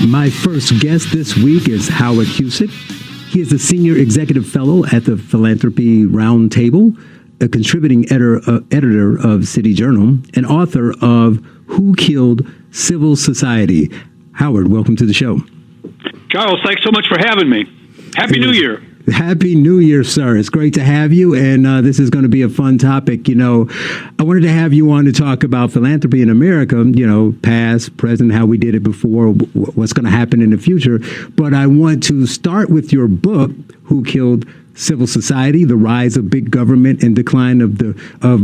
My first guest this week is Howard Husock. He is a senior executive fellow at the Philanthropy Roundtable, a contributing editor of City Journal, and author of Who Killed Civil Society. Howard, welcome to the show. Charles, thanks so much for having me. Happy New Year. Happy New Year, sir. It's great to have you, and this is going to be a fun topic. You know, I wanted to have you on to talk about philanthropy in America, you know, past, present, how we did it before, what's going to happen in the future. But I want to start with your book, Who Killed Civil Society, The Rise of Big Government and Decline of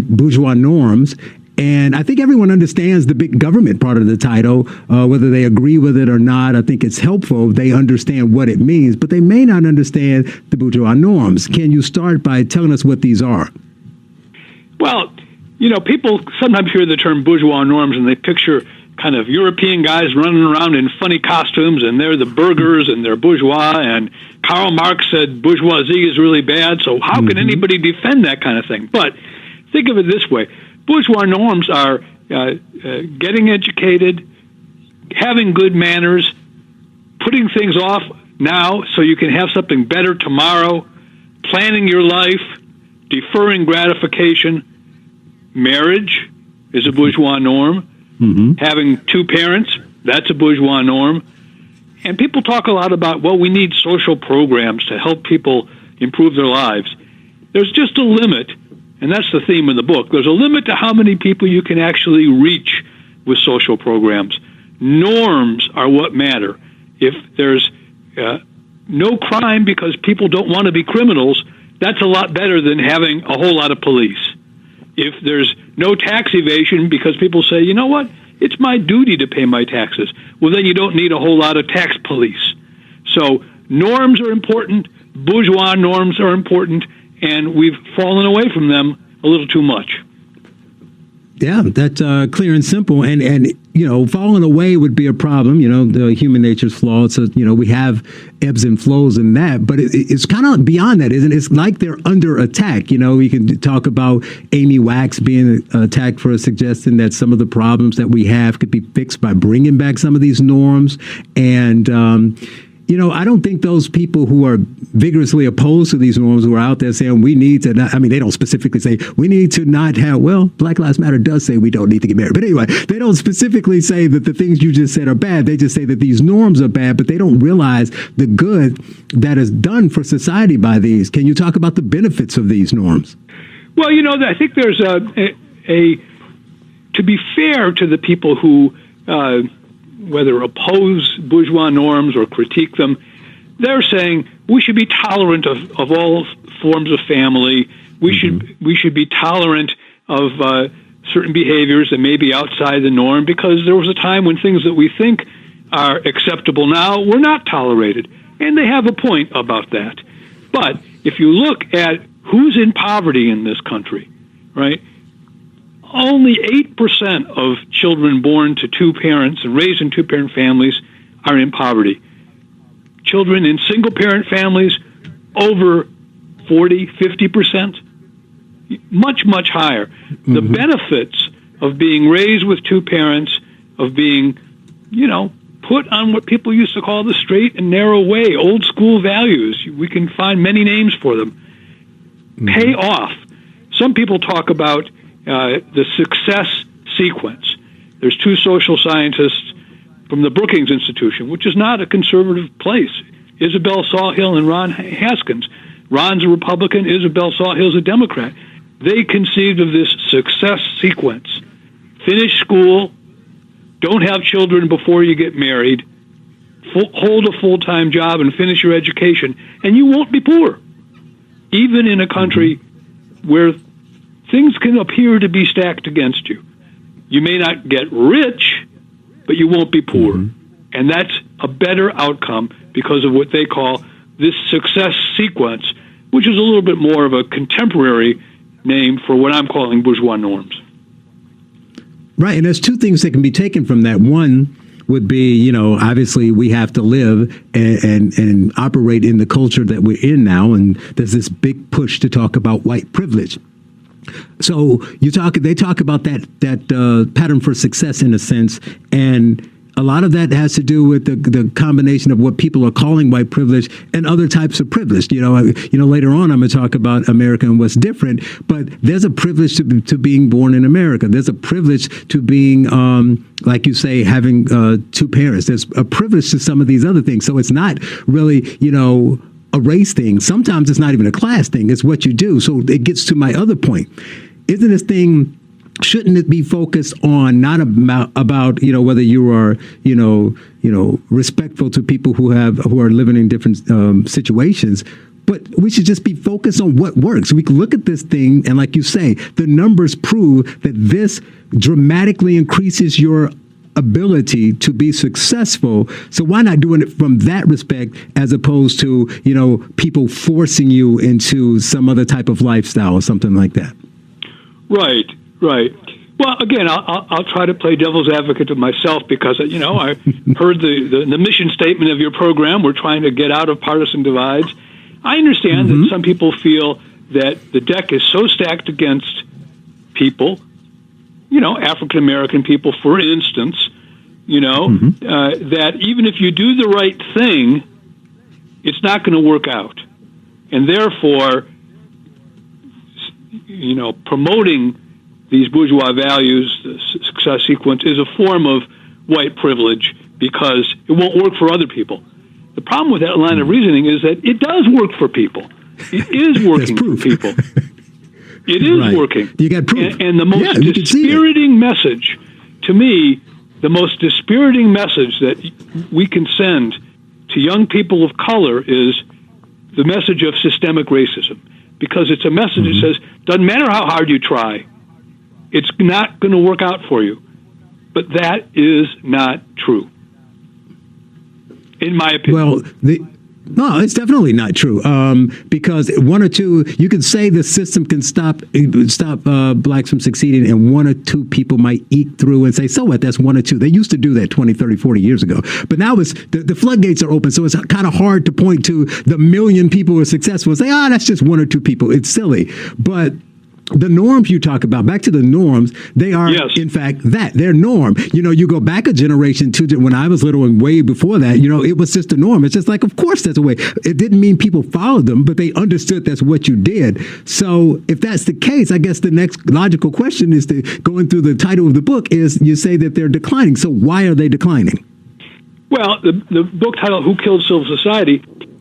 Bourgeois Norms. And I think everyone understands the big government part of the title, whether they agree with it or not. I think it's helpful. They understand what it means, but they may not understand the bourgeois norms. Can you start by telling us what these are? Well, you know, people sometimes hear the term bourgeois norms and they picture kind of European guys running around in funny costumes, and they're the burghers and they're bourgeois. And Karl Marx said bourgeoisie is really bad, so how can anybody defend that kind of thing? But think of it this way. Bourgeois norms are getting educated, having good manners, putting things off now so you can have something better tomorrow, planning your life, deferring gratification. Marriage is a bourgeois norm. Having two parents, that's a bourgeois norm. And people talk a lot about, well, we need social programs to help people improve their lives. There's just a limit. And that's the theme of the book. There's a limit to how many people you can actually reach with social programs. Norms are what matter. If there's no crime because people don't want to be criminals, that's a lot better than having a whole lot of police. If there's no tax evasion because people say, you know what, it's my duty to pay my taxes, well, then you don't need a whole lot of tax police. So norms are important, bourgeois norms are important, and we've fallen away from them a little too much. Yeah, that's clear and simple. And you know, falling away would be a problem. You know, the human nature's flawed. So, you know, we have ebbs and flows in that. But it's kind of beyond that, isn't it? It's like they're under attack. You know, we can talk about Amy Wax being attacked for suggesting that some of the problems that we have could be fixed by bringing back some of these norms. And you know, I don't think those people who are vigorously opposed to these norms, who are out there saying we need to not, I mean, they don't specifically say we need to not have, well, Black Lives Matter does say we don't need to get married. But anyway, they don't specifically say that the things you just said are bad. They just say that these norms are bad, but they don't realize the good that is done for society by these. Can you talk about the benefits of these norms? Well, you know, I think there's to be fair to the people who whether oppose bourgeois norms or critique them, they're saying we should be tolerant of all forms of family. We should be tolerant of certain behaviors that may be outside the norm, because there was a time when things that we think are acceptable now were not tolerated. And they have a point about that. But if you look at who's in poverty in this country, right? Only 8% of children born to two parents and raised in two-parent families are in poverty. Children in single-parent families, over 40, 50%, much, much higher. The benefits of being raised with two parents, of being, you know, put on what people used to call the straight and narrow way, old school values. We can find many names for them. Pay off. Some people talk about the success sequence. There's two social scientists from the Brookings Institution, which is not a conservative place, Isabel Sawhill and Ron Haskins. Ron's a Republican, Isabel Sawhill's a Democrat. They conceived of this success sequence. Finish school, don't have children before you get married, hold a full-time job and finish your education, and you won't be poor, even in a country where things can appear to be stacked against you. You may not get rich, but you won't be poor. And that's a better outcome because of what they call this success sequence, which is a little bit more of a contemporary name for what I'm calling bourgeois norms. Right. And there's two things that can be taken from that. One would be, you know, obviously we have to live and operate in the culture that we're in now. And there's this big push to talk about white privilege. So they talk about that pattern for success in a sense, and a lot of that has to do with the combination of what people are calling white privilege and other types of privilege. Later on I'm going to talk about America and what's different, but there's a privilege to being born in America. There's a privilege to being, like you say, having two parents. There's a privilege to some of these other things. So it's not really, a race thing. Sometimes it's not even a class thing. It's what you do. So it gets to my other point. Isn't this thing, shouldn't it be focused on not about whether you are respectful to people who are living in different situations, but we should just be focused on what works. We can look at this thing and, like you say, the numbers prove that this dramatically increases your ability to be successful. So why not doing it from that respect as opposed to people forcing you into some other type of lifestyle or something like that? Right. Well, again, I'll try to play devil's advocate to myself because, I heard the mission statement of your program. We're trying to get out of partisan divides. I understand that some people feel that the deck is so stacked against people, African American people, for instance, that even if you do the right thing, it's not going to work out. And therefore, promoting these bourgeois values, the success sequence, is a form of white privilege because it won't work for other people. The problem with that line of reasoning is that it does work for people. It is working for people. It is working. You got proof. And the most dispiriting message, to me, the most dispiriting message that we can send to young people of color is the message of systemic racism. Because it's a message that says, doesn't matter how hard you try, it's not going to work out for you. But that is not true, in my opinion. Well, no, it's definitely not true. Because one or two, you can say the system can stop blacks from succeeding, and one or two people might eat through and say, so what, that's one or two. They used to do that 20, 30, 40 years ago. But now the floodgates are open, so it's kind of hard to point to the million people who are successful and say, that's just one or two people. It's silly. But the norms you talk about, back to the norms, they are, in fact, they're norm. You go back a generation to when I was little and way before that, it was just a norm. It's just like, of course, that's a way. It didn't mean people followed them, but they understood that's what you did. So if that's the case, I guess the next logical question is going through the title of the book is you say that they're declining. So why are they declining? Well, the book title, Who Killed Civil Society,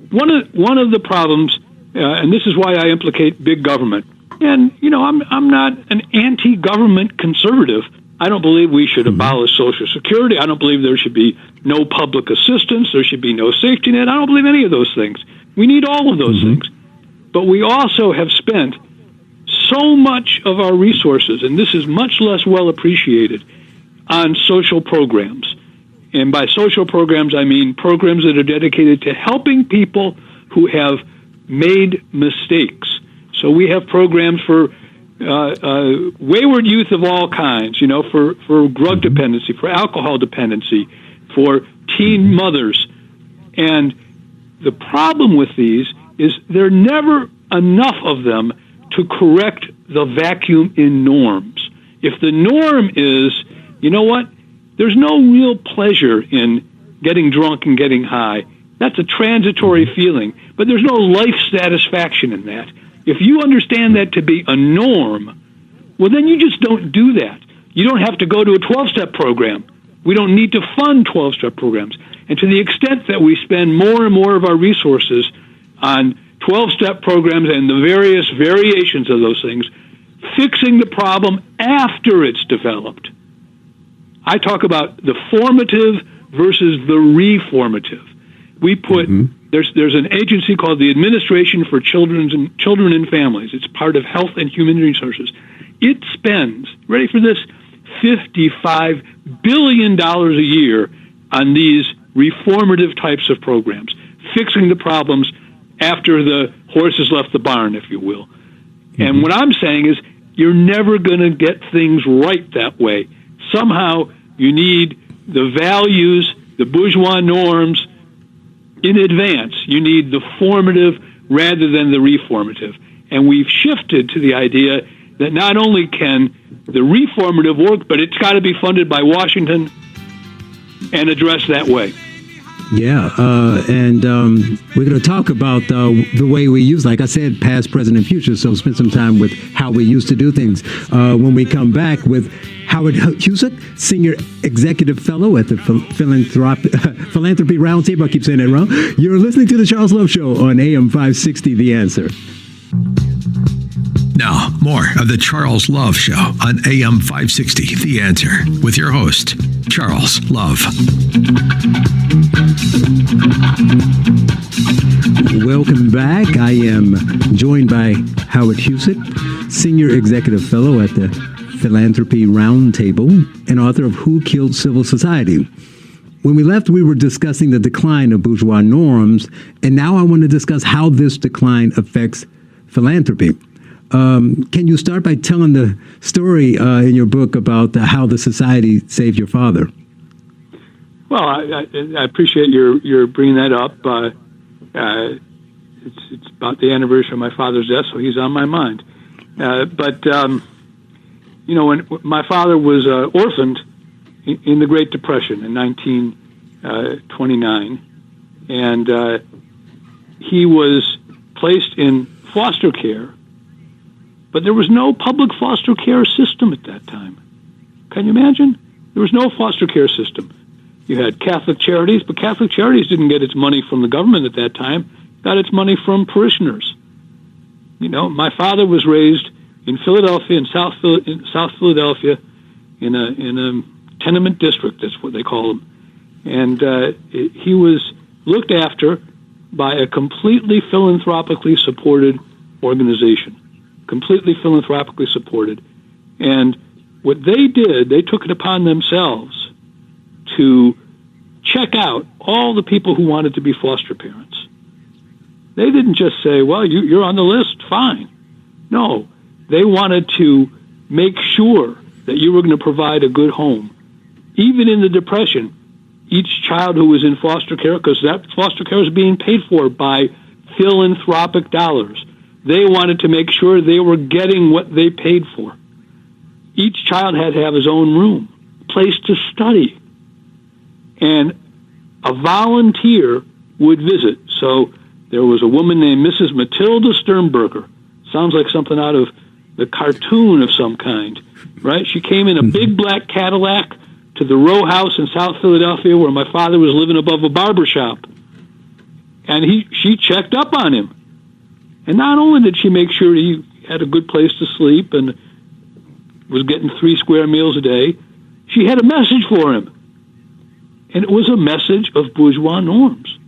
one of the problems, and this is why I implicate big government. And, I'm not an anti-government conservative. I don't believe we should abolish Social Security. I don't believe there should be no public assistance. There should be no safety net. I don't believe any of those things. We need all of those things. But we also have spent so much of our resources, and this is much less well appreciated, on social programs. And by social programs, I mean programs that are dedicated to helping people who have made mistakes. So we have programs for wayward youth of all kinds, for drug dependency, for alcohol dependency, for teen mothers. And the problem with these is there are never enough of them to correct the vacuum in norms. If the norm is, there's no real pleasure in getting drunk and getting high. That's a transitory feeling, but there's no life satisfaction in that. If you understand that to be a norm, well, then you just don't do that. You don't have to go to a 12-step program. We don't need to fund 12-step programs. And to the extent that we spend more and more of our resources on 12-step programs and the various variations of those things, fixing the problem after it's developed. I talk about the formative versus the reformative. We put there's an agency called the Administration for Children and Families. It's part of Health and Human Resources. It spends, ready for this, $55 billion a year on these reformative types of programs, fixing the problems after the horse has left the barn, if you will. And what I'm saying is you're never going to get things right that way. Somehow you need the values, the bourgeois norms, in advance. You need the formative rather than the reformative. And we've shifted to the idea that not only can the reformative work, but it's got to be funded by Washington. and addressed that way. Yeah, and we're going to talk about the way we use, like I said, past, present, and future. So spend some time with how we used to do things. When we come back with Howard Husock, Senior Executive Fellow at the Philanthropy Roundtable. I keep saying that wrong. You're listening to The Charles Love Show on AM 560, The Answer. Now, more of The Charles Love Show on AM 560, The Answer, with your host, Charles Love. Welcome back. I am joined by Howard Husock, Senior Executive Fellow at the Philanthropy Roundtable and author of Who Killed Civil Society. When we left, we were discussing the decline of bourgeois norms, and now I want to discuss how this decline affects philanthropy. Can you start by telling the story in your book about how the society saved your father? Well, I appreciate your bringing that up. It's about the anniversary of my father's death, so he's on my mind. But when my father was orphaned in the Great Depression in 1929, and he was placed in foster care, but there was no public foster care system at that time. Can you imagine? There was no foster care system. You had Catholic Charities, but Catholic Charities didn't get its money from the government at that time. It got its money from parishioners. My father was raised in Philadelphia, in South Philadelphia, in a tenement district. That's what they call them. And he was looked after by a completely philanthropically supported organization. Completely philanthropically supported. And what they did, they took it upon themselves to check out all the people who wanted to be foster parents. They didn't just say, well, you're on the list, fine. No, they wanted to make sure that you were going to provide a good home. Even in the Depression, each child who was in foster care, because that foster care was being paid for by philanthropic dollars, they wanted to make sure they were getting what they paid for. Each child had to have his own room, place to study. And a volunteer would visit. So there was a woman named Mrs. Matilda Sternberger. Sounds like something out of the cartoon of some kind, right? She came in a big black Cadillac to the row house in South Philadelphia where my father was living above a barber shop. And she checked up on him. And not only did she make sure he had a good place to sleep and was getting 3 square meals a day, she had a message for him. And it was a message of bourgeois norms.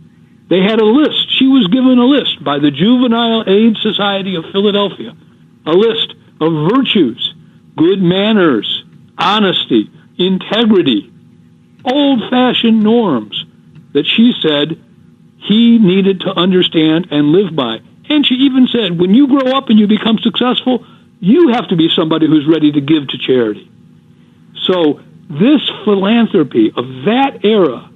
They had a list. She was given a list by the Juvenile Aid Society of Philadelphia, a list of virtues, good manners, honesty, integrity, old-fashioned norms that she said he needed to understand and live by. And she even said, when you grow up and you become successful, you have to be somebody who's ready to give to charity. So this philanthropy of that era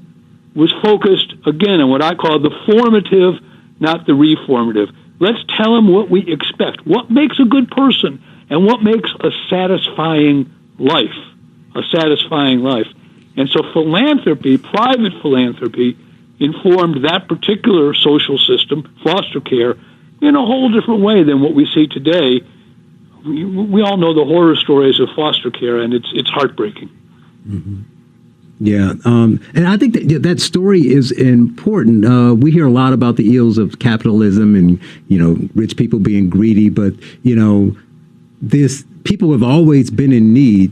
was focused, again, on what I call the formative, not the reformative. Let's tell them what we expect, what makes a good person, and what makes a satisfying life, And so philanthropy, private philanthropy, informed that particular social system, foster care, in a whole different way than what we see today. We all know the horror stories of foster care, and it's heartbreaking. Mm-hmm. Yeah, and I think that story is important. We hear a lot about the ills of capitalism and rich people being greedy, but this people have always been in need,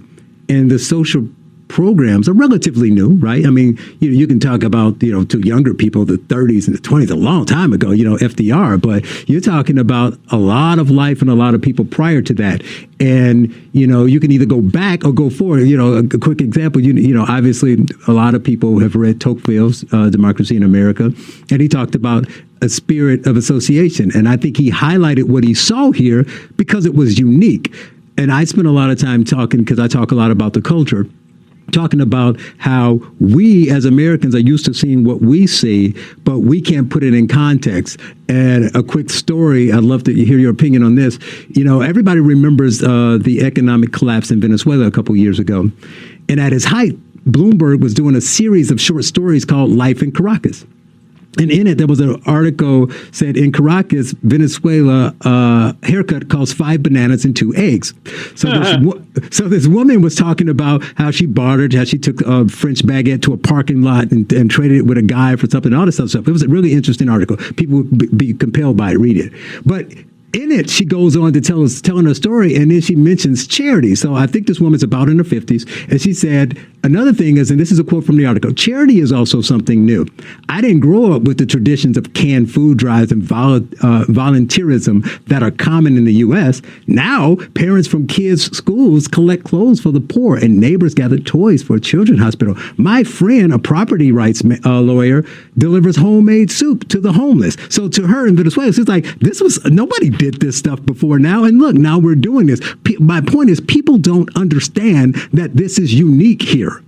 and the social programs are relatively new, right? I mean, you can talk about, to younger people, the 30s and the 20s, a long time ago, FDR, but you're talking about a lot of life and a lot of people prior to that. And, you can either go back or go forward. A quick example, obviously a lot of people have read Tocqueville's Democracy in America, and he talked about a spirit of association. And I think he highlighted what he saw here because it was unique. And I spent a lot of time talking, because I talk a lot about the culture, talking about how we as Americans are used to seeing what we see, but we can't put it in context. And a quick story, I'd love to hear your opinion on this. Everybody remembers the economic collapse in Venezuela a couple years ago. And at its height, Bloomberg was doing a series of short stories called Life in Caracas. And in it, there was an article said in Caracas, Venezuela, haircut costs 5 bananas and 2 eggs. So this woman was talking about how she bartered, how she took a French baguette to a parking lot and traded it with a guy for something, all this other stuff. It was a really interesting article. People would be compelled by it, read it. But in it, she goes on to telling her story, and then she mentions charity. So I think this woman's about in her 50s, and she said, another thing is, and this is a quote from the article, charity is also something new. I didn't grow up with the traditions of canned food drives and volunteerism that are common in the U.S. Now, parents from kids' schools collect clothes for the poor, and neighbors gather toys for a children's hospital. My friend, a property rights lawyer, delivers homemade soup to the homeless. So to her in Venezuela, she's like, nobody did this stuff before now, and look, now we're doing this. My point is, people don't understand that this is unique here.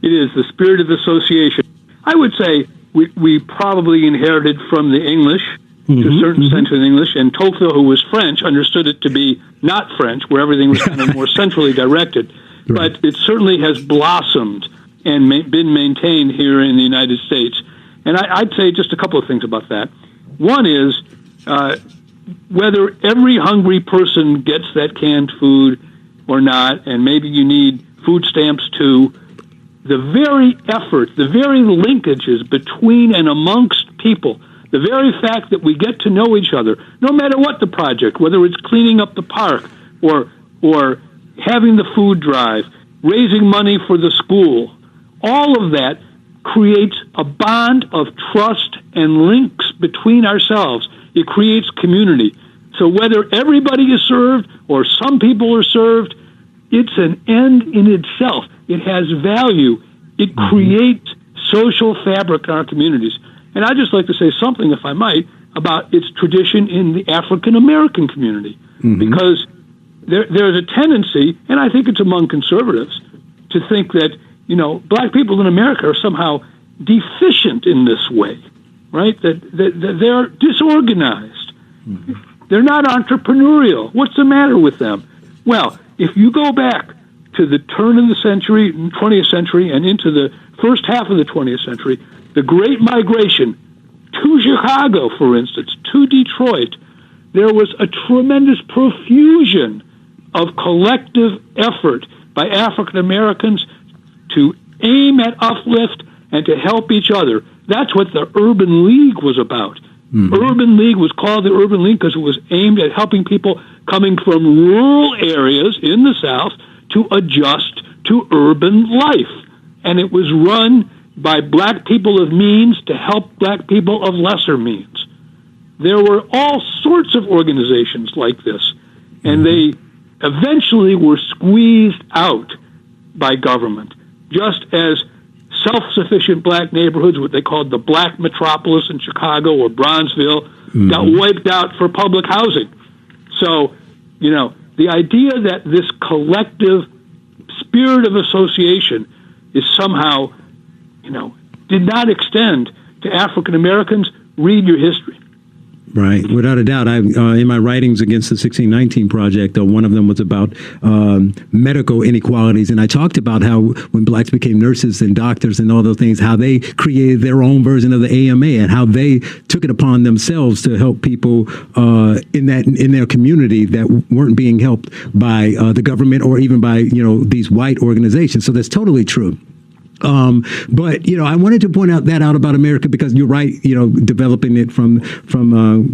It is the spirit of association. I would say we probably inherited from the English, to a certain sense in English, and Tocqueville, who was French, understood it to be not French, where everything was kind of more centrally directed. Right. But it certainly has blossomed and been maintained here in the United States. And I'd say just a couple of things about that. One is, whether every hungry person gets that canned food or not, and maybe you need food stamps too, the very effort, the very linkages between and amongst people, the very fact that we get to know each other, no matter what the project, whether it's cleaning up the park or having the food drive, raising money for the school, all of that creates a bond of trust and links between ourselves. It creates community. So whether everybody is served or some people are served, it's an end in itself. It has value. It creates social fabric in our communities. And I'd just like to say something, if I might, about its tradition in the African American community. Because there's a tendency, and I think it's among conservatives, to think that, black people in America are somehow deficient in this way. Right? That they're disorganized. They're not entrepreneurial. What's the matter with them? Well, if you go back to the turn of the century, 20th century, and into the first half of the 20th century, the Great Migration to Chicago, for instance, to Detroit, there was a tremendous profusion of collective effort by African Americans to aim at uplift and to help each other. That's what the Urban League was about. Urban League was called the Urban League because it was aimed at helping people coming from rural areas in the South to adjust to urban life. And it was run by black people of means to help black people of lesser means. There were all sorts of organizations like this, and they eventually were squeezed out by government, just as self-sufficient black neighborhoods, what they called the black metropolis in Chicago or Bronzeville, got wiped out for public housing. So, the idea that this collective spirit of association is somehow, did not extend to African Americans, read your history. Right, without a doubt. In my writings against the 1619 Project, one of them was about medical inequalities, and I talked about how when blacks became nurses and doctors and all those things, how they created their own version of the AMA and how they took it upon themselves to help people in their community that weren't being helped by the government or even by these white organizations. So that's totally true. But I wanted to point out about America because you're right, developing it from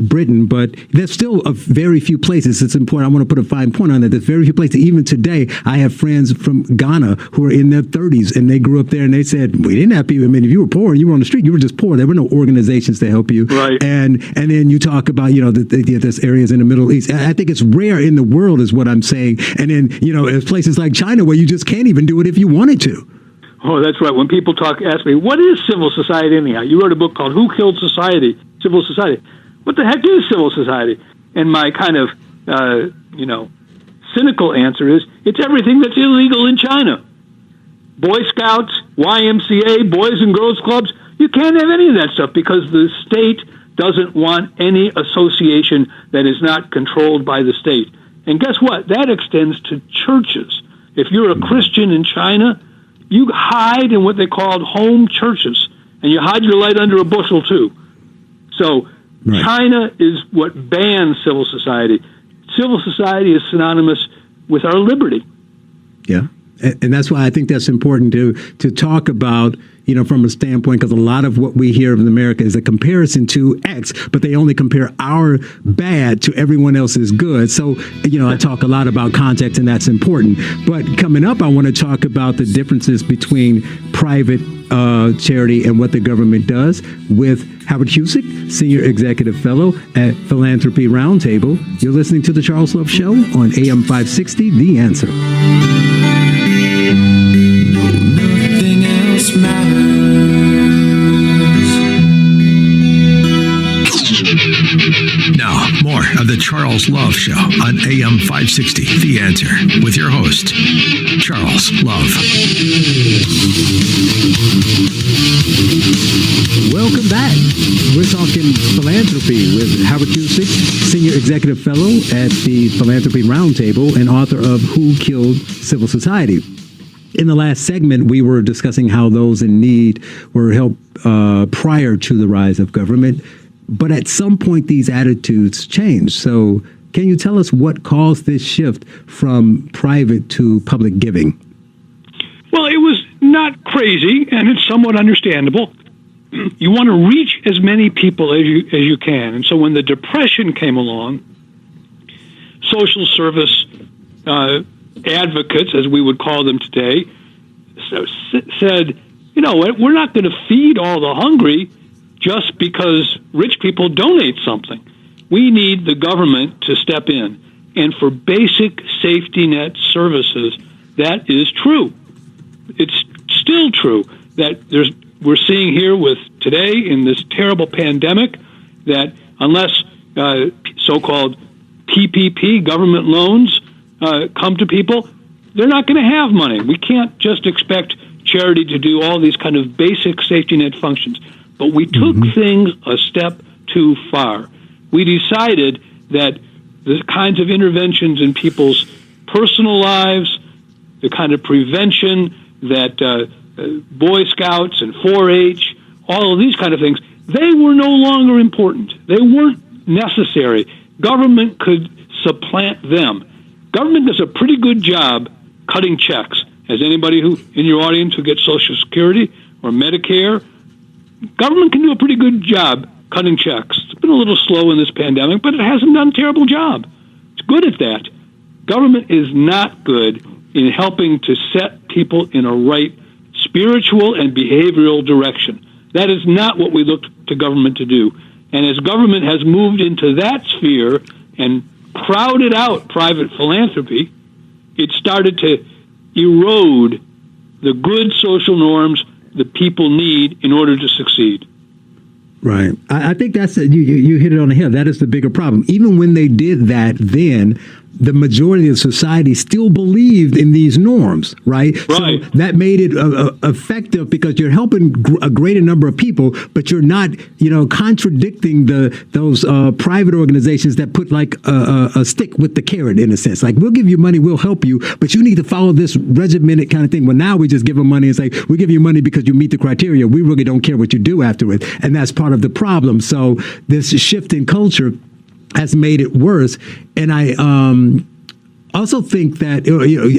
Britain, but there's still a very few places. It's important. I want to put a fine point on that. There's very few places. Even today, I have friends from Ghana who are in their 30s and they grew up there and they said, we didn't have people. I mean, if you were poor and you were on the street, you were just poor. There were no organizations to help you. Right. And then you talk about, there's areas in the Middle East. I think it's rare in the world is what I'm saying. And then, there's places like China where you just can't even do it if you wanted to. Oh, that's right. When people ask me, what is civil society anyhow? You wrote a book called Who Killed Society? Civil Society. What the heck is civil society? And my kind of, cynical answer is, it's everything that's illegal in China. Boy Scouts, YMCA, Boys and Girls Clubs, you can't have any of that stuff because the state doesn't want any association that is not controlled by the state. And guess what? That extends to churches. If you're a Christian in China, you hide in what they called home churches, and you hide your light under a bushel too. So Right. China is what bans civil society. Civil society is synonymous with our liberty. Yeah. And that's why I think that's important to talk about, from a standpoint, because a lot of what we hear in America is a comparison to X, but they only compare our bad to everyone else's good. So, I talk a lot about context, and that's important. But coming up, I want to talk about the differences between private charity and what the government does with Howard Husock, Senior Executive Fellow at Philanthropy Roundtable. You're listening to The Charles Love Show on AM 560, The Answer. Nothing else matters. Now, more of the Charles Love Show on AM 560, The Answer, with your host, Charles Love. Welcome back. We're talking philanthropy with Howard Husock, Senior Executive Fellow at the Philanthropy Roundtable and author of Who Killed Civil Society. In the last segment, we were discussing how those in need were helped prior to the rise of government. But at some point, these attitudes changed. So can you tell us what caused this shift from private to public giving? Well, it was not crazy, and it's somewhat understandable. You want to reach as many people as you can. And so when the Depression came along, social service advocates, as we would call them today, said, we're not going to feed all the hungry just because rich people donate something. We need the government to step in. And for basic safety net services, that is true. It's still true that we're seeing here with today in this terrible pandemic that unless so-called PPP government loans come to people, they're not going to have money. We can't just expect charity to do all these kind of basic safety net functions. But we took things a step too far. We decided that the kinds of interventions in people's personal lives, the kind of prevention that Boy Scouts and 4-H, all of these kind of things, they were no longer important. They weren't necessary. Government could supplant them. Government does a pretty good job cutting checks. As anybody who in your audience who gets Social Security or Medicare, government can do a pretty good job cutting checks. It's been a little slow in this pandemic, but it hasn't done a terrible job. It's good at that. Government is not good in helping to set people in a right spiritual and behavioral direction. That is not what we look to government to do. And as government has moved into that sphere and crowded out private philanthropy, it started to erode the good social norms that people need in order to succeed. Right. I think that's you hit it on the head. That is the bigger problem. Even when they did that then, the majority of society still believed in these norms, right? Right. So that made it effective because you're helping a greater number of people, but you're not, contradicting those private organizations that put like a stick with the carrot in a sense. Like, we'll give you money, we'll help you, but you need to follow this regimented kind of thing. Well, now we just give them money and say, we give you money because you meet the criteria. We really don't care what you do afterwards. And that's part of the problem. So this shift in culture has made it worse. And I also think that,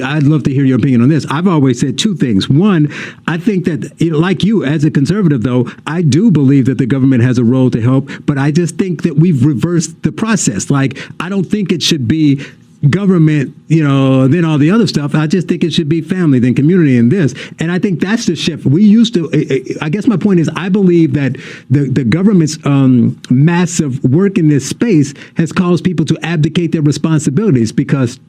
I'd love to hear your opinion on this. I've always said two things. One, I think that, like you, as a conservative, though, I do believe that the government has a role to help, but I just think that we've reversed the process. Like, I don't think it should be government, then all the other stuff. I just think it should be family, then community, and this. And I think that's the shift. We used to, I guess my point is, I believe that the government's massive work in this space has caused people to abdicate their responsibilities because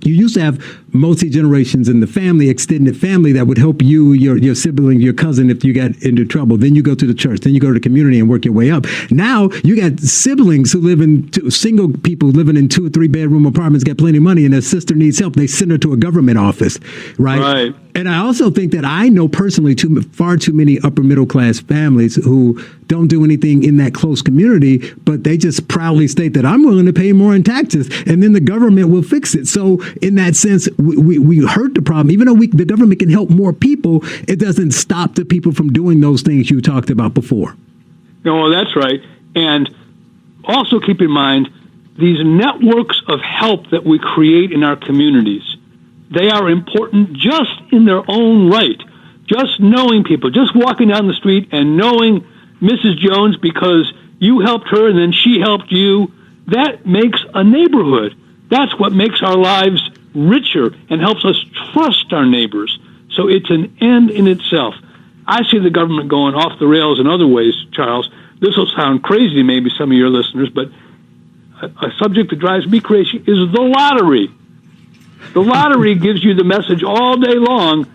you used to have multi-generations in the family, extended family that would help you, your sibling, your cousin if you got into trouble. Then you go to the church. Then you go to the community and work your way up. Now you got siblings who live in single people living in 2 or 3 bedroom apartments, got plenty of money, and their sister needs help. They send her to a government office, right? Right. And I also think that I know personally far too many upper middle class families who don't do anything in that close community, but they just proudly state that I'm willing to pay more in taxes, and then the government will fix it. So in that sense, we hurt the problem. Even though the government can help more people, it doesn't stop the people from doing those things you talked about before. No, that's right. And also keep in mind, these networks of help that we create in our communities, they are important just in their own right. Just knowing people, just walking down the street and knowing Mrs. Jones because you helped her and then she helped you, that makes a neighborhood. That's what makes our lives richer and helps us trust our neighbors. So it's an end in itself. I see the government going off the rails in other ways, Charles. This will sound crazy to maybe some of your listeners, but a subject that drives me crazy is the lottery. The lottery gives you the message all day long,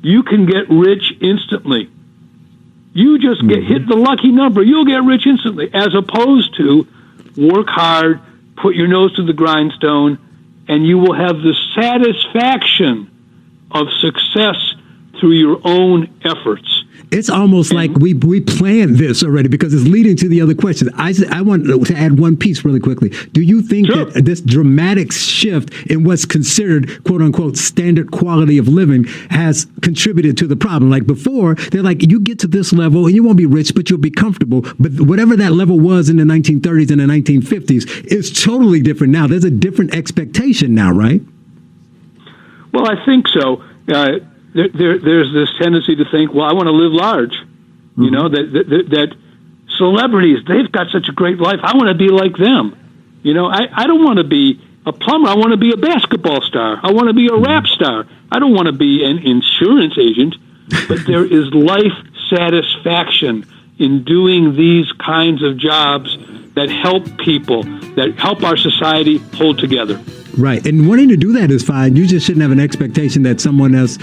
you can get rich instantly. You just hit the lucky number, you'll get rich instantly, as opposed to work hard, put your nose to the grindstone, and you will have the satisfaction of success through your own efforts. It's almost like we planned this already because it's leading to the other questions. I want to add one piece really quickly. Do you think that this dramatic shift in what's considered, quote unquote, standard quality of living has contributed to the problem? Like before, they're like, you get to this level and you won't be rich, but you'll be comfortable. But whatever that level was in the 1930s and the 1950s is totally different now. There's a different expectation now, right? Well, I think so. There's this tendency to think, well, I want to live large. You know, that celebrities, they've got such a great life. I want to be like them. You know, I don't want to be a plumber. I want to be a basketball star. I want to be a rap star. I don't want to be an insurance agent. But there is life satisfaction in doing these kinds of jobs that help people, that help our society hold together. Right. And wanting to do that is fine. You just shouldn't have an expectation that someone else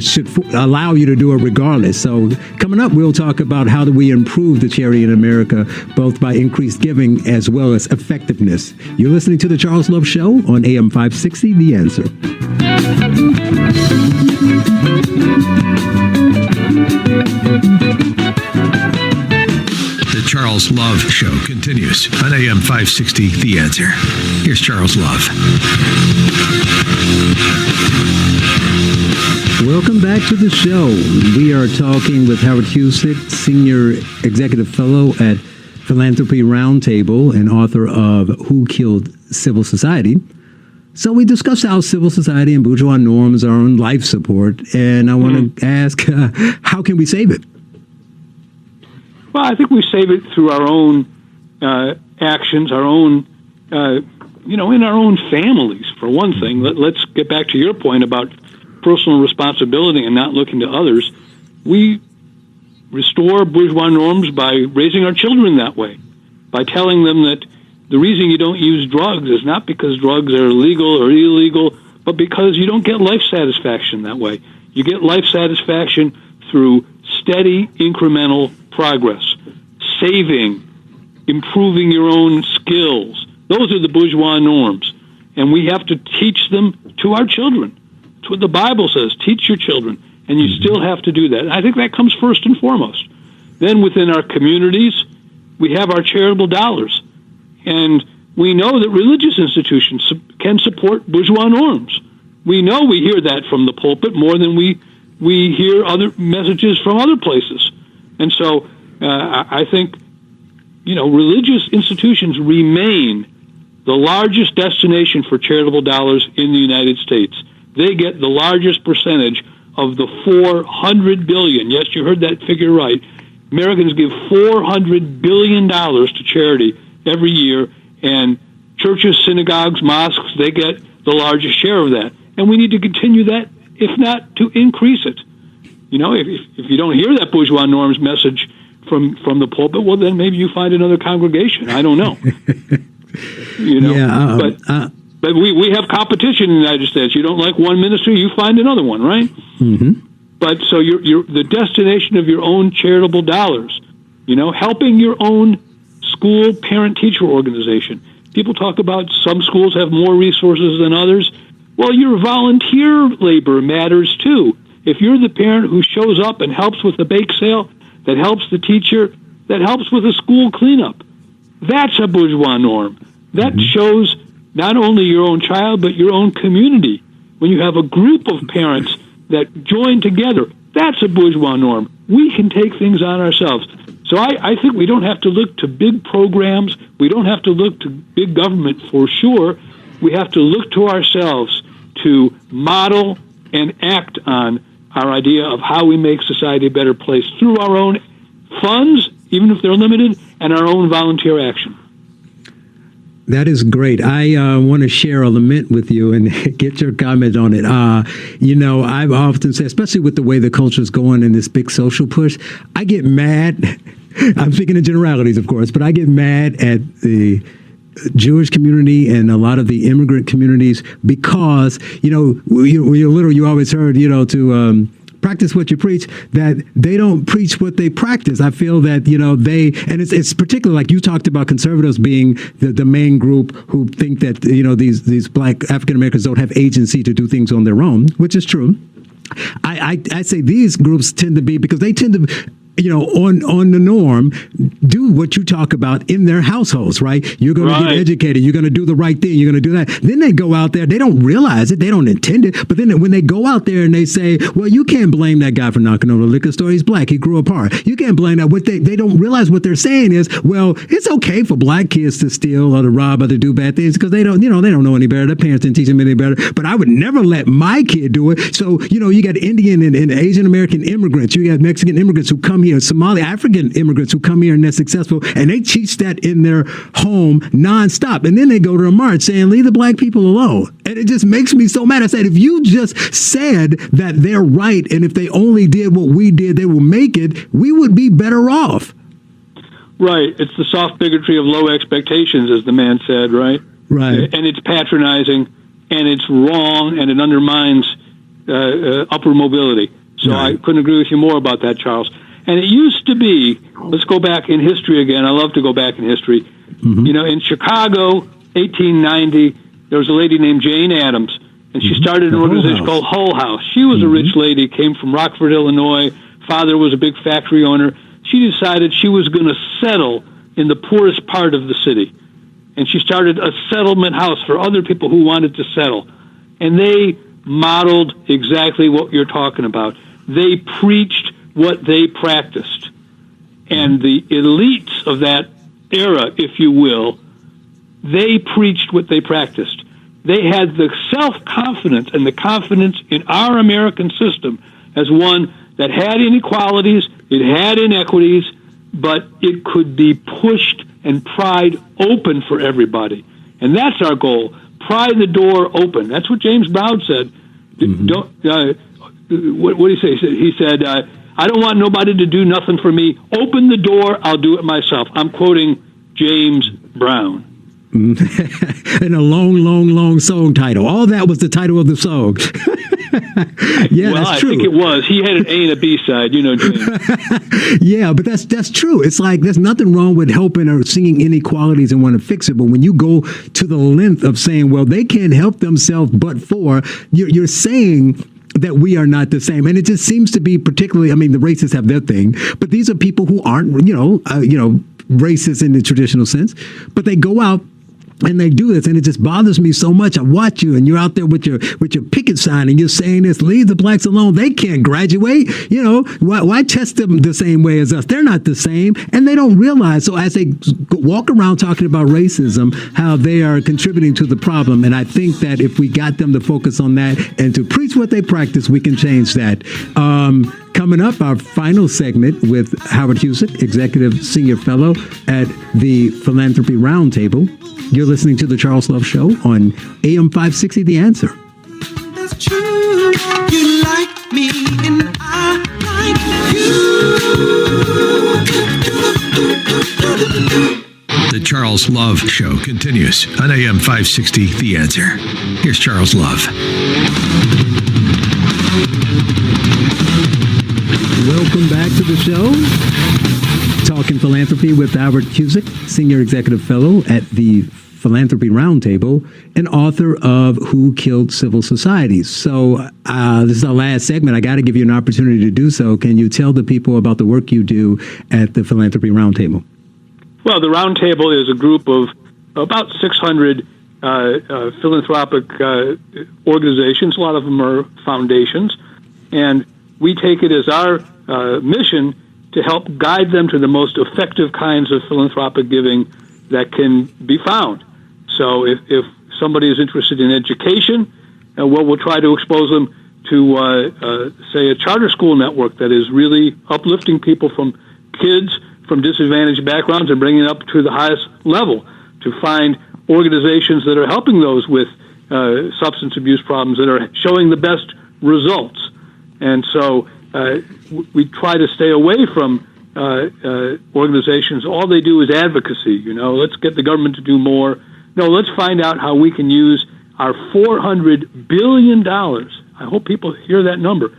should allow you to do it regardless. So coming up, we'll talk about how do we improve the charity in America, both by increased giving as well as effectiveness. You're listening to The Charles Love Show on AM 560, The Answer. The Charles Love Show continues on AM 560, The Answer. Here's Charles Love. Welcome back to the show. We are talking with Howard Husock, Senior Executive Fellow at Philanthropy Roundtable and author of Who Killed Civil Society. So we discussed how civil society and bourgeois norms are on life support, and I want to ask, how can we save it? Well, I think we save it through our own actions, our own, in our own families, for one thing. Let's get back to your point about personal responsibility and not looking to others. We restore bourgeois norms by raising our children that way, by telling them that the reason you don't use drugs is not because drugs are legal or illegal, but because you don't get life satisfaction that way. You get life satisfaction through steady, incremental progress, saving, improving your own skills. Those are the bourgeois norms. And we have to teach them to our children. That's what the Bible says, teach your children. And you still have to do that. And I think that comes first and foremost. Then within our communities, we have our charitable dollars. And we know that religious institutions can support bourgeois norms. We know we hear that from the pulpit more than we hear other messages from other places. And so I think, religious institutions remain the largest destination for charitable dollars in the United States. They get the largest percentage of the $400 billion. Yes, you heard that figure right. Americans give $400 billion to charity every year, and churches, synagogues, mosques, they get the largest share of that. And we need to continue that, if not to increase it. If you don't hear that bourgeois norms message from the pulpit, well, then maybe you find another congregation. I don't know. But we have competition in the United States. You don't like one ministry, you find another one, right? Mm-hmm. But so you're the destination of your own charitable dollars, helping your own school parent-teacher organization. People talk about some schools have more resources than others. Well, your volunteer labor matters too. If you're the parent who shows up and helps with the bake sale, that helps the teacher, that helps with the school cleanup, that's a bourgeois norm. That shows not only your own child, but your own community. When you have a group of parents that join together, that's a bourgeois norm. We can take things on ourselves. So I think we don't have to look to big programs. We don't have to look to big government for sure. We have to look to ourselves to model and act on our idea of how we make society a better place through our own funds, even if they're limited, and our own volunteer action. That is great. I want to share a lament with you and get your comment on it. I've often said, especially with the way the culture is going in this big social push, I get mad. I'm speaking in generalities, of course, but I get mad at the Jewish community and a lot of the immigrant communities because, you always heard, to practice what you preach, that they don't preach what they practice. I feel that, and it's particularly like you talked about conservatives being the main group who think that, these black African Americans don't have agency to do things on their own, which is true. I say these groups tend to be, because they tend to, on the norm, do what you talk about in their households, right? You're going to get educated. You're going to do the right thing. You're going to do that. Then they go out there. They don't realize it. They don't intend it. But then when they go out there and they say, well, you can't blame that guy for knocking over the liquor store. He's black. He grew up hard. You can't blame that. What they don't realize what they're saying is, well, it's okay for black kids to steal or to rob or to do bad things because they don't know any better. Their parents didn't teach them any better. But I would never let my kid do it. So, you got Indian and Asian American immigrants. You got Mexican immigrants who come here, Somali African immigrants who come here and they're successful, and they teach that in their home nonstop. And then they go to a march saying, leave the black people alone. And it just makes me so mad. I said, if you just said that they're right, and if they only did what we did, they will make it, we would be better off. Right. It's the soft bigotry of low expectations, as the man said, right? Right. And it's patronizing, and it's wrong, and it undermines upward mobility. So I couldn't agree with you more about that, Charles. And it used to be, let's go back in history again. I love to go back in history. In Chicago, 1890, there was a lady named Jane Addams, and she started an organization called Hull House. She was a rich lady, came from Rockford, Illinois. Father was a big factory owner. She decided she was going to settle in the poorest part of the city. And she started a settlement house for other people who wanted to settle. And they modeled exactly what you're talking about. They preached what they practiced. And the elites of that era, if you will, they preached what they practiced. They had the self-confidence and the confidence in our American system as one that had inequalities, it had inequities, but it could be pushed and pried open for everybody. And that's our goal. Pry the door open. That's what James Brown said. What did he say? He said, I don't want nobody to do nothing for me. Open the door, I'll do it myself. I'm quoting James Brown. And a long song title. All that was the title of the song. Yeah, well, that's true. I think it was. He had an A and a B side, James. Yeah, but that's true. It's like there's nothing wrong with helping or seeing inequalities and want to fix it. But when you go to the length of saying, well, they can't help themselves but for, you're saying that we are not the same. And it just seems to be particularly, the racists have their thing, but these are people who aren't, racist in the traditional sense, but they go out and they do this, and it just bothers me so much. I watch you, and you're out there with your picket sign, and you're saying this: leave the blacks alone. They can't graduate. Why test them the same way as us? They're not the same, and they don't realize. So as they walk around talking about racism, how they are contributing to the problem, and I think that if we got them to focus on that and to preach what they practice, we can change that. Coming up, our final segment with Howard Husock, Executive Senior Fellow at the Philanthropy Roundtable. You're listening to The Charles Love Show on AM 560, The Answer. That's true. You like me and I like you. The Charles Love Show continues on AM 560, The Answer. Here's Charles Love. Welcome back to the show. Talking Philanthropy with Howard Husock, Senior Executive Fellow at the Philanthropy Roundtable, and author of Who Killed Civil Society. So this is our last segment. I got to give you an opportunity to do so. Can you tell the people about the work you do at the Philanthropy Roundtable? Well, the Roundtable is a group of about 600 philanthropic organizations. A lot of them are foundations. And we take it as our mission to help guide them to the most effective kinds of philanthropic giving that can be found. So if somebody is interested in education, we'll try to expose them to, say, a charter school network that is really uplifting people from kids from disadvantaged backgrounds and bringing it up to the highest level, to find organizations that are helping those with substance abuse problems that are showing the best results. And so we try to stay away from organizations. All they do is advocacy. Let's get the government to do more. No, let's find out how we can use our $400 billion. I hope people hear that number.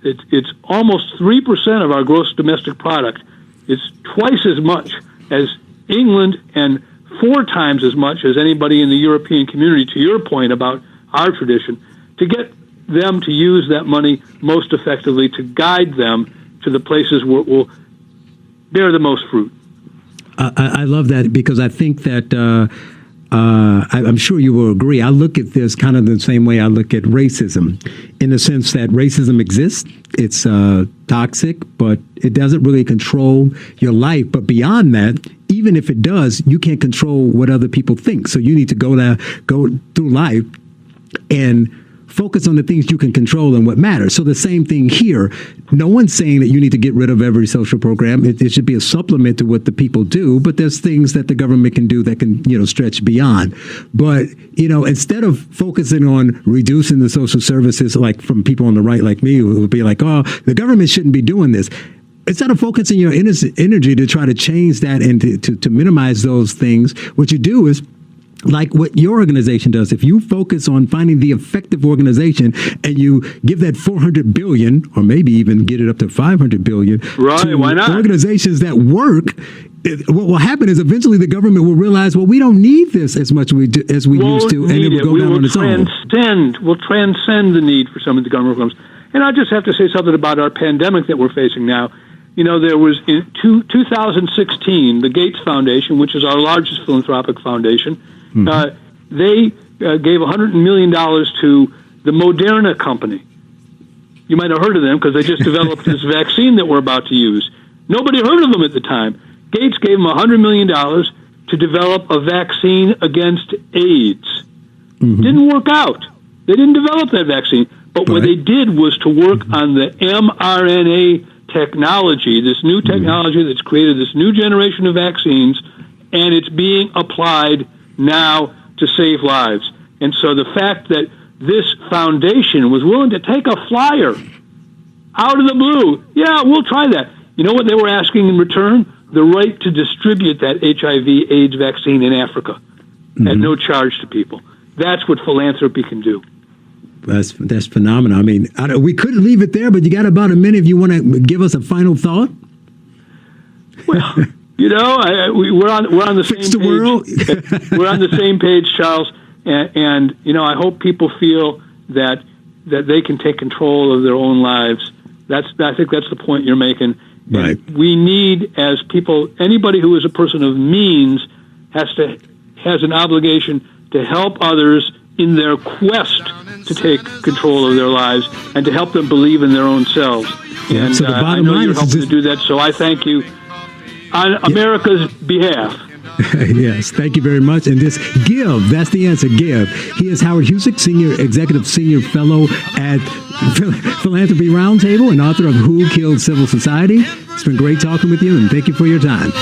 It's almost 3% of our gross domestic product. It's twice as much as England and 4 times as much as anybody in the European community, to your point about our tradition, to get them to use that money most effectively, to guide them to the places where it will bear the most fruit. I love that, because I think that I'm sure you will agree. I look at this kind of the same way I look at racism, in the sense that racism exists. It's toxic, but it doesn't really control your life. But beyond that, even if it does, you can't control what other people think. So you need to go through life and focus on the things you can control and what matters. So the same thing here. No one's saying that you need to get rid of every social program. It should be a supplement to what the people do, but there's things that the government can do that can, stretch beyond. But, instead of focusing on reducing the social services, like from people on the right like me, who would be like, oh, the government shouldn't be doing this. Instead of focusing your energy to try to change that and to minimize those things, what you do is, like what your organization does. If you focus on finding the effective organization and you give that $400 billion, or maybe even get it up to $500 billion, right, why not? Organizations that work, what will happen is eventually the government will realize, well, we don't need this as much as we used to, and it will go down on its own. We'll transcend the need for some of the government programs. And I just have to say something about our pandemic that we're facing now. There was in 2016, the Gates Foundation, which is our largest philanthropic foundation, they gave $100 million to the Moderna company. You might have heard of them because they just developed this vaccine that we're about to use. Nobody heard of them at the time. Gates gave them $100 million to develop a vaccine against AIDS. Didn't work out. They didn't develop that vaccine. But what they did was to work on the mRNA technology, this new technology that's created this new generation of vaccines, and it's being applied now to save lives. And so the fact that this foundation was willing to take a flyer out of the blue, yeah, we'll try that. You know what they were asking in return? The right to distribute that HIV/AIDS vaccine in Africa at no charge to people. That's what philanthropy can do. That's phenomenal. I mean, we could leave it there, but you got about a minute if you want to give us a final thought. Well, we're on the same page. We're on the same page, Charles, and I hope people feel that they can take control of their own lives. I think that's the point you're making. Right. And we need, as people, anybody who is a person of means has an obligation to help others in their quest to take control of their lives and to help them believe in their own selves. Yeah, and so the I know you're helping to do that, so I thank you on America's behalf. Yes, thank you very much. And just give. That's the answer. Give. He is Howard Husock, Senior Fellow at Philanthropy Roundtable and author of Who Killed Civil Society. It's been great talking with you, and thank you for your time.